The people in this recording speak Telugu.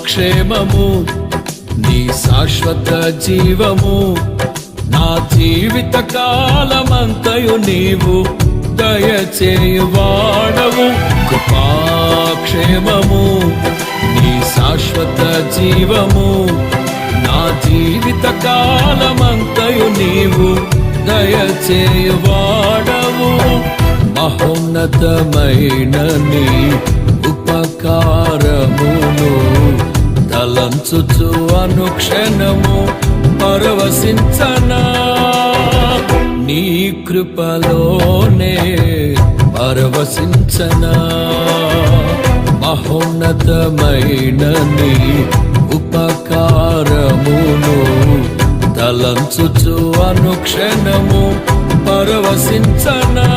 క్షేమము నీ శాశ్వత జీవము నా జీవిత కాలమంతయు నీవు దయచేయువాడవు. కృపాక్షేమము నీ శాశ్వత జీవము నా జీవిత కాలమంతయు నీవు దయచేయువాడవు. మహోన్నతమైన నీ ఉపకారమును తలంచుచు అనుక్షణము పరవశించనా నీ కృపలోనే పరవశించనా. మహోన్నతమైన నీ ఉపకారమును తలంచుచు అనుక్షణము పరవశించనా.